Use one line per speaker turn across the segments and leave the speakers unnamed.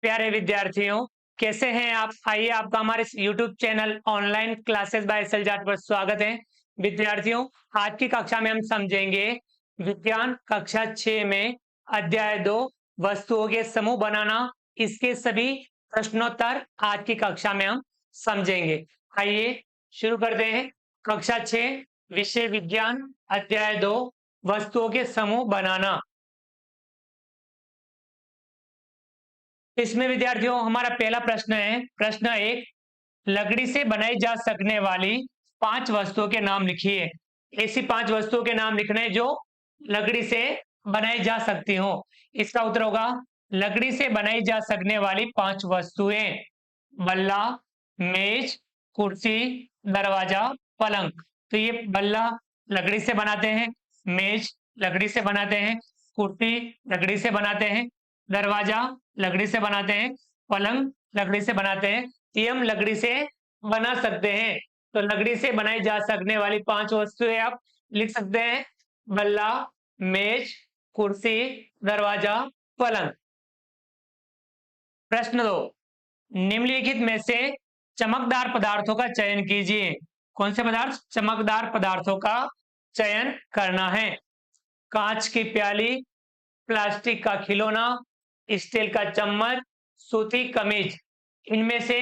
प्यारे विद्यार्थियों, कैसे हैं आप? आइए, आपका हमारे इस YouTube channel online classes by S L Jat पर स्वागत है। विद्यार्थियों, आज की कक्षा में हम समझेंगे विज्ञान कक्षा 6 में अध्याय 2 वस्तुओं के समूह बनाना। इसके सभी प्रश्नोत्तर आज की कक्षा में हम समझेंगे। आइए शुरू करते हैं। कक्षा 6 विषय विज्ञान अध्याय 2 वस्तुओं के समूह बनाना। इसमें विद्यार्थियों हमारा पहला प्रश्न है। प्रश्न 1, लकड़ी से बनाई जा सकने वाली 5 वस्तुओं के नाम लिखिए। ऐसी 5 वस्तुओं के नाम लिखने जो लकड़ी से बनाई जा सकती हो। इसका उत्तर होगा लकड़ी से बनाई जा सकने वाली 5 वस्तुएं: बल्ला, मेज, कुर्सी, दरवाजा, पलंग। तो ये बल्ला लकड़ी से बनाते हैं, मेज लकड़ी से बनाते हैं, कुर्सी लकड़ी से बनाते हैं, दरवाजा लकड़ी से बनाते हैं, पलंग लकड़ी से बनाते हैं। ये हम लकड़ी से बना सकते हैं। तो लकड़ी से बनाई जा सकने वाली 5 वस्तुएं आप लिख सकते हैं: बल्ला, मेज, कुर्सी, दरवाजा, पलंग। प्रश्न 2, निम्नलिखित में से चमकदार पदार्थों का चयन कीजिए। कौन से पदार्थ? चमकदार पदार्थों का चयन करना है। कांच की प्याली, प्लास्टिक का खिलौना, स्टील का चम्मच, सूती कमीज। इनमें से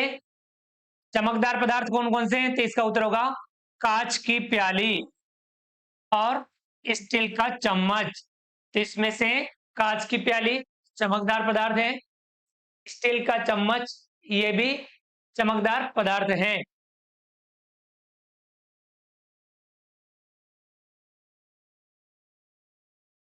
चमकदार पदार्थ कौन कौन से हैं? तो इसका उत्तर होगा कांच की प्याली और स्टील का चम्मच। तो इसमें से कांच की प्याली चमकदार पदार्थ है, स्टील का चम्मच ये भी चमकदार पदार्थ है।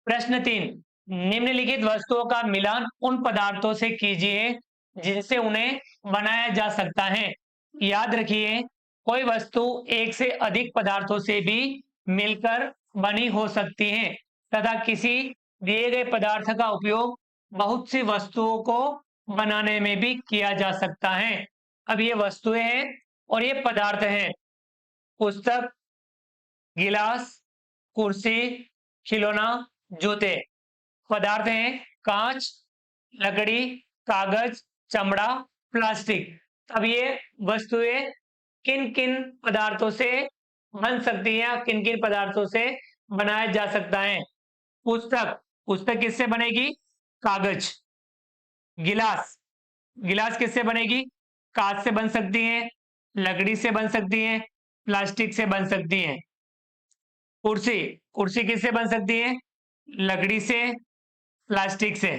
प्रश्न 3, निम्नलिखित वस्तुओं का मिलान उन पदार्थों से कीजिए जिनसे उन्हें बनाया जा सकता है। याद रखिए, कोई वस्तु एक से अधिक पदार्थों से भी मिलकर बनी हो सकती है तथा किसी दिए गए पदार्थ का उपयोग बहुत सी वस्तुओं को बनाने में भी किया जा सकता है। अब ये वस्तुएं हैं और ये पदार्थ हैं: पुस्तक, गिलास, कुर्सी, खिलौना, जूते। पदार्थ हैं कांच, लकड़ी, कागज, चमड़ा, प्लास्टिक। अब ये वस्तुएं किन किन पदार्थों से बन सकती हैं, किन किन पदार्थों से बनाया जा सकता है? पुस्तक, पुस्तक किससे बनेगी? कागज। गिलास, गिलास किससे बनेगी? कांच से बन सकती है, लकड़ी से बन सकती है, प्लास्टिक से बन सकती है। कुर्सी, कुर्सी किससे बन सकती है? लकड़ी से, प्लास्टिक से।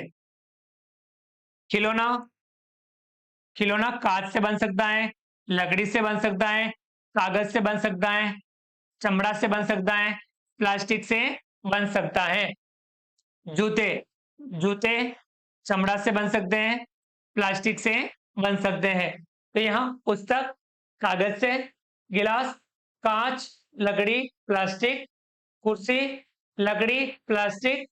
खिलौना, खिलौना कांच से बन सकता है, लकड़ी से बन सकता है, कागज से बन सकता है, चमड़ा से बन सकता है, प्लास्टिक से बन सकता है। जूते, जूते चमड़ा से बन सकते हैं, प्लास्टिक से बन सकते हैं। तो यहाँ पुस्तक कागज से, गिलास कांच, लकड़ी, प्लास्टिक, कुर्सी लकड़ी, प्लास्टिक,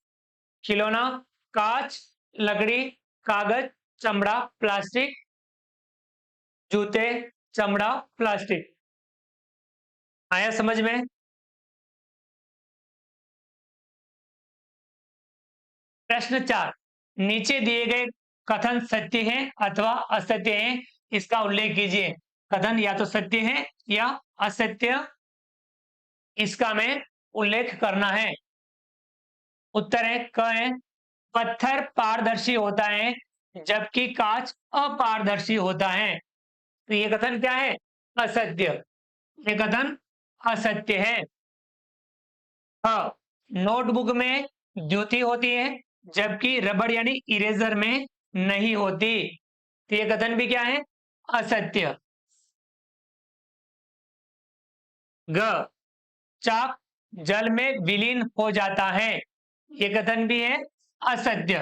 खिलौना कांच, लकड़ी, कागज, चमड़ा, प्लास्टिक, जूते चमड़ा, प्लास्टिक। आया समझ में? प्रश्न 4, नीचे दिए गए कथन सत्य हैं अथवा असत्य हैं, इसका उल्लेख कीजिए। कथन या तो सत्य है या असत्य, इसका हमें उल्लेख करना है। उत्तर है क है, पत्थर पारदर्शी होता है जबकि कांच अपारदर्शी होता है। तो ये कथन क्या है? असत्य। ये कथन असत्य है। हाँ, नोटबुक में ज्योति होती है जबकि रबड़ यानी इरेजर में नहीं होती। तो ये कथन भी क्या है? असत्य। ग, चाक जल में विलीन हो जाता है। ये कथन भी है असत्य।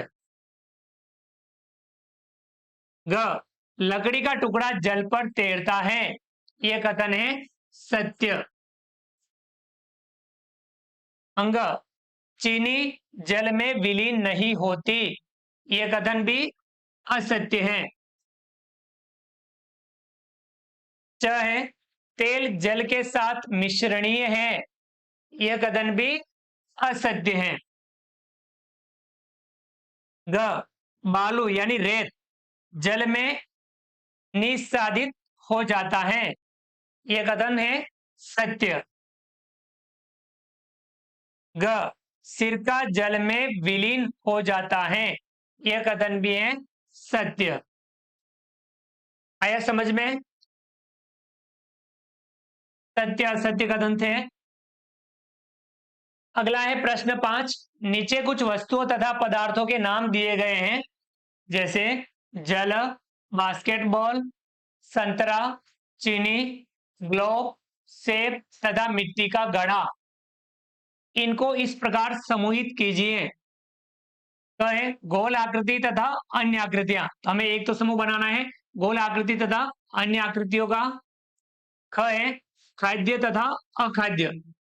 ग, लकड़ी का टुकड़ा जल पर तैरता है। यह कथन है सत्य। अंग, चीनी जल में विलीन नहीं होती। यह कथन भी असत्य है। च है, तेल जल के साथ मिश्रणीय है। यह कथन भी असत्य है। ग, बालू यानी रेत जल में निस्सादित हो जाता है। यह कथन है सत्य। ग, सिरका जल में विलीन हो जाता है। यह कथन भी है सत्य। आया समझ में? सत्य असत्य कथन थे। अगला है प्रश्न 5। नीचे कुछ वस्तुओं तथा पदार्थों के नाम दिए गए हैं, जैसे जल, बास्केटबॉल, संतरा, चीनी, ग्लोब, सेब तथा मिट्टी का घड़ा। इनको इस प्रकार समूहित कीजिए। तो है गोल आकृति तथा अन्य आकृतियां। तो हमें एक तो समूह बनाना है गोल आकृति तथा अन्य आकृतियों का। ख है खाद्य तथा अखाद्य।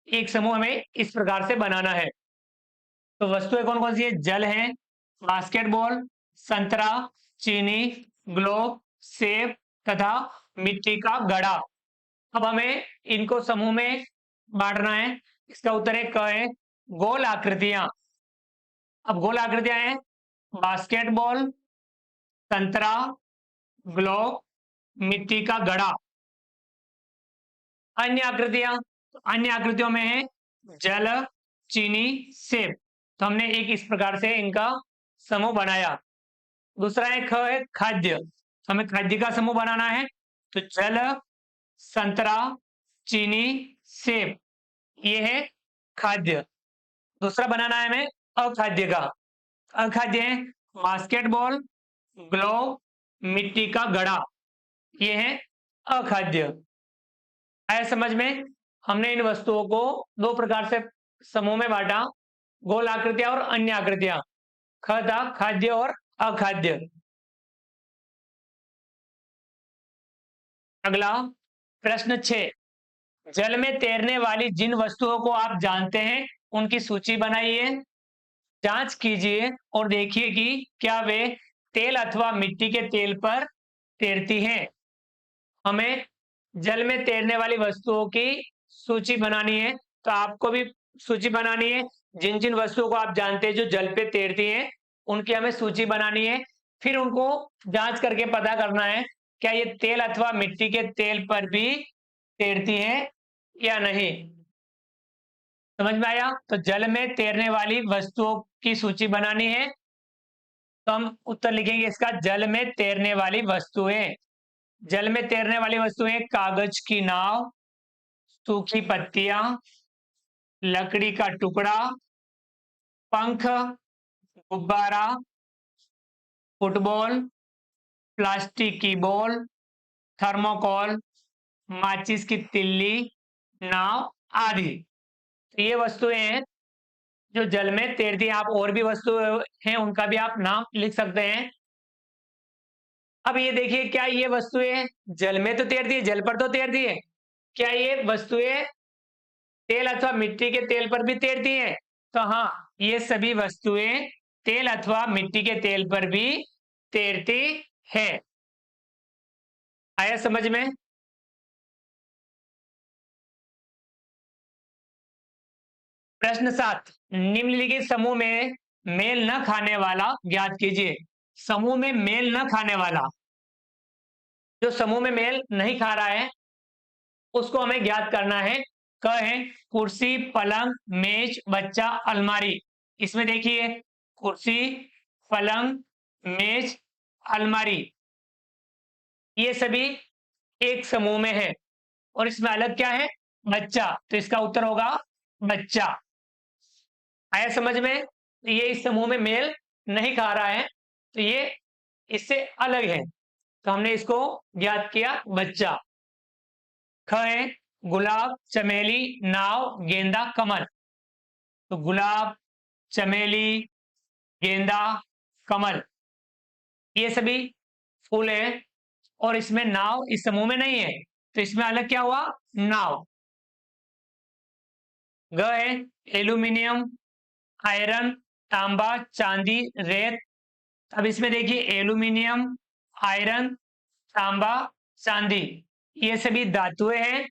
एक समूह हमें इस प्रकार से बनाना है। तो वस्तुएं कौन कौन सी है? जल है, बास्केटबॉल, संतरा, चीनी, ग्लोब, सेब तथा मिट्टी का घड़ा। अब हमें इनको समूह में बांटना है। इसका उत्तर है क है गोल आकृतियां। अब गोल आकृतियां हैं बास्केटबॉल, संतरा, ग्लोब, मिट्टी का घड़ा। अन्य आकृतियां, अन्य आकृतियों में है जल, चीनी, सेब। तो हमने एक इस प्रकार से इनका समूह बनाया। दूसरा है ख है खाद्य। हमें खाद्य का समूह बनाना है। तो जल, संतरा, चीनी, सेब, ये है खाद्य। दूसरा बनाना है हमें अखाद्य का। अखाद्य है बास्केटबॉल, ग्लोब, मिट्टी का घड़ा, ये है अखाद्य। आया समझ में? हमने इन वस्तुओं को दो प्रकार से समूह में बांटा, गोल आकृतियां और अन्य आकृतियां। ख था खाद्य और अखाद्य। अगला प्रश्न 6। जल में तैरने वाली जिन वस्तुओं को आप जानते हैं उनकी सूची बनाइए। जांच कीजिए और देखिए कि क्या वे तेल अथवा मिट्टी के तेल पर तैरती हैं। हमें जल में तैरने वाली वस्तुओं की सूची बनानी है। तो आपको भी सूची बनानी है। जिन जिन वस्तुओं को आप जानते हैं जो जल पे तैरती हैं उनकी हमें सूची बनानी है। फिर उनको जांच करके पता करना है क्या ये तेल अथवा मिट्टी के तेल पर भी तैरती हैं या नहीं। समझ में आया? तो जल में तैरने वाली वस्तुओं की सूची बनानी है। तो हम उत्तर लिखेंगे इसका जल में तैरने वाली वस्तुएं। जल में तैरने वाली वस्तुएं कागज की नाव, सूखी पत्तियां, लकड़ी का टुकड़ा, पंख, गुब्बारा, फुटबॉल, प्लास्टिक की बॉल, थर्मोकॉल, माचिस की तिल्ली, नाव आदि। तो ये वस्तुएं हैं जो जल में तैरती हैं। आप और भी वस्तुएं हैं उनका भी आप नाम लिख सकते हैं। अब ये देखिए क्या ये वस्तुएं जल में तो तैरती है, जल पर तो तैरती है। क्या ये वस्तुएं तेल अथवा मिट्टी के तेल पर भी तैरती हैं? तो हाँ, ये सभी वस्तुएं तेल अथवा मिट्टी के तेल पर भी तैरती है। आया समझ में? प्रश्न 7। निम्नलिखित समूह में मेल न खाने वाला ज्ञात कीजिए। समूह में मेल न खाने वाला, जो समूह में मेल नहीं खा रहा है उसको हमें ज्ञात करना है। क है कुर्सी, पलंग, मेज, बच्चा, अलमारी। इसमें देखिए कुर्सी, पलंग, मेज, अलमारी, ये सभी एक समूह में है। और इसमें अलग क्या है? बच्चा। तो इसका उत्तर होगा बच्चा। आया समझ में? तो ये इस समूह में मेल नहीं खा रहा है, तो ये इससे अलग है। तो हमने इसको ज्ञात किया बच्चा। ख है गुलाब, चमेली, नाव, गेंदा, कमल। तो गुलाब, चमेली, गेंदा, कमल, ये सभी फूल हैं। और इसमें नाव इस समूह में नहीं है, तो इसमें अलग क्या हुआ? नाव। ग है एल्यूमिनियम, आयरन, तांबा, चांदी, रेत। अब इसमें देखिए एल्यूमिनियम, आयरन, तांबा, चांदी, ये सभी धातुएं हैं।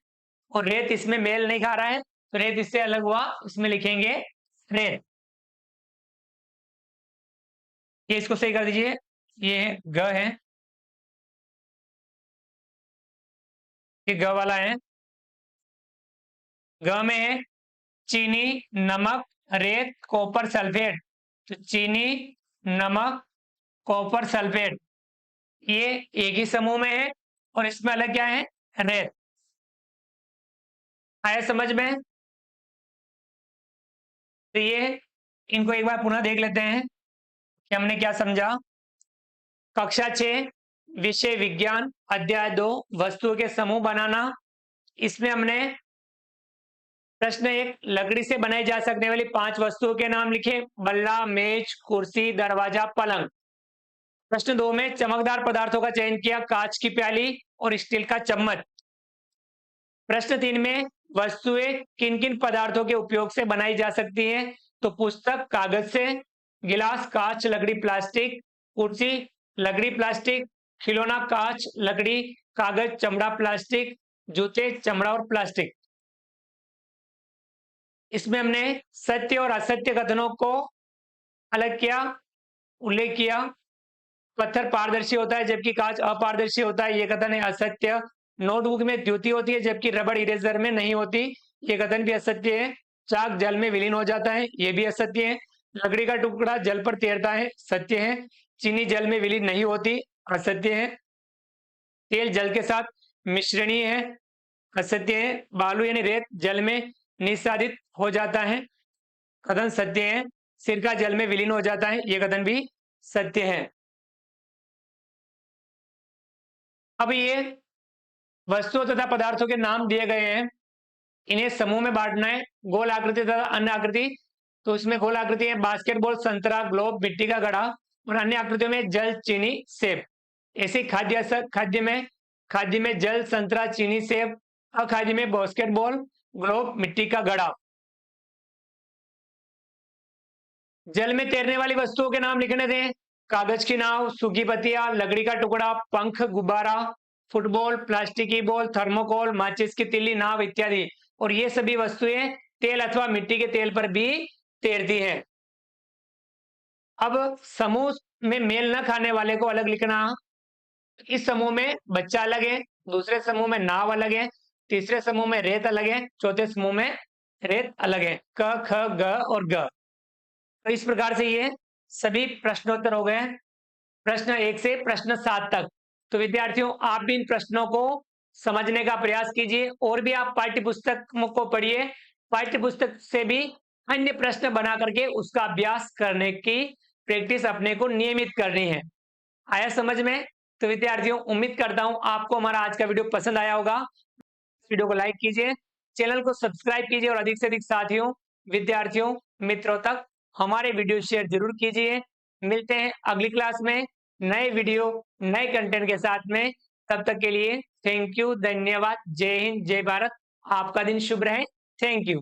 और रेत इसमें मेल नहीं खा रहा है, तो रेत इससे अलग हुआ, इसमें लिखेंगे रेत। ये इसको सही कर दीजिए। ये ग है ये ग वाला है। ग में है चीनी, नमक, रेत, कॉपर सल्फेट। तो चीनी, नमक, कॉपर सल्फेट ये एक ही समूह में है और इसमें अलग क्या है? रेत। आया समझ में? तो ये इनको एक बार पुनः देख लेते हैं कि हमने क्या समझा। कक्षा 6 विषय विज्ञान अध्याय 2 वस्तुओं के समूह बनाना। इसमें हमने प्रश्न 1 लकड़ी से बनाई जा सकने वाली 5 वस्तुओं के नाम लिखे। बल्ला, मेज, कुर्सी, दरवाजा, पलंग। प्रश्न 2 में चमकदार पदार्थों का चयन किया। कांच की प्याली और स्टील का चम्मच। प्रश्न 3 में वस्तुएं किन किन पदार्थों के उपयोग से बनाई जा सकती हैं? तो पुस्तक कागज से, गिलास कांच लकड़ी प्लास्टिक, कुर्सी लकड़ी प्लास्टिक, खिलौना कांच लकड़ी कागज चमड़ा प्लास्टिक, जूते चमड़ा और प्लास्टिक। इसमें हमने सत्य और असत्य कथनों को अलग किया, उल्लेख किया। पत्थर पारदर्शी होता है जबकि कांच अपारदर्शी होता है, ये कथन है असत्य। नोटबुक में द्युति होती है जबकि रबड़ इरेजर में नहीं होती, ये कथन भी असत्य है। चाक जल में विलीन हो जाता है, ये भी असत्य है। लकड़ी का टुकड़ा जल पर तैरता है, सत्य है। चीनी जल में विलीन नहीं होती, असत्य है। तेल जल के साथ मिश्रणीय है, असत्य है। बालू यानी रेत जल में निस्सादित हो जाता है, कथन सत्य है। सिरका जल में विलीन हो जाता है, यह कथन भी सत्य है। अब ये वस्तुओं तथा पदार्थों के नाम दिए गए हैं, इन्हें समूह में बांटना है। गोल आकृति तथा अन्य आकृति। तो इसमें गोल आकृति है बास्केटबॉल, संतरा, ग्लोब, मिट्टी का घड़ा। और अन्य आकृतियों में जल, चीनी, सेब। ऐसे खाद्य में जल, संतरा, चीनी, सेब। अखाद्य में बास्केटबॉल, ग्लोब, मिट्टी का घड़ा। जल में तैरने वाली वस्तुओं के नाम लिखने दें। कागज की नाव, सूखी पत्तियां, लकड़ी का टुकड़ा, पंख, गुब्बारा, फुटबॉल, प्लास्टिक की बॉल, थर्मोकोल, माचिस की तिल्ली, नाव इत्यादि। और ये सभी वस्तुएं तेल अथवा मिट्टी के तेल पर भी तैरती हैं। अब समूह में मेल न खाने वाले को अलग लिखना। इस समूह में बच्चा अलग है, दूसरे समूह में नाव अलग है, तीसरे समूह में रेत अलग है, चौथे समूह में रेत अलग है। क, ख, ग और ग। तो इस प्रकार से ये सभी प्रश्नोत्तर हो गए, प्रश्न 1 से प्रश्न 7 तक। तो विद्यार्थियों आप भी इन प्रश्नों को समझने का प्रयास कीजिए और भी आप पाठ्य पुस्तक को पढ़िए। पाठ्य पुस्तक से भी अन्य प्रश्न बना करके उसका अभ्यास करने की प्रैक्टिस अपने को नियमित करनी है। आया समझ में? तो विद्यार्थियों उम्मीद करता हूं आपको हमारा आज का वीडियो पसंद आया होगा। वीडियो को लाइक कीजिए, चैनल को सब्सक्राइब कीजिए और अधिक से अधिक साथियों, विद्यार्थियों, मित्रों तक हमारे वीडियो शेयर जरूर कीजिए। मिलते हैं अगली क्लास में नए वीडियो, नए कंटेंट के साथ में। तब तक के लिए थैंक यू, धन्यवाद, जय हिंद, जय भारत। आपका दिन शुभ रहे। Thank you.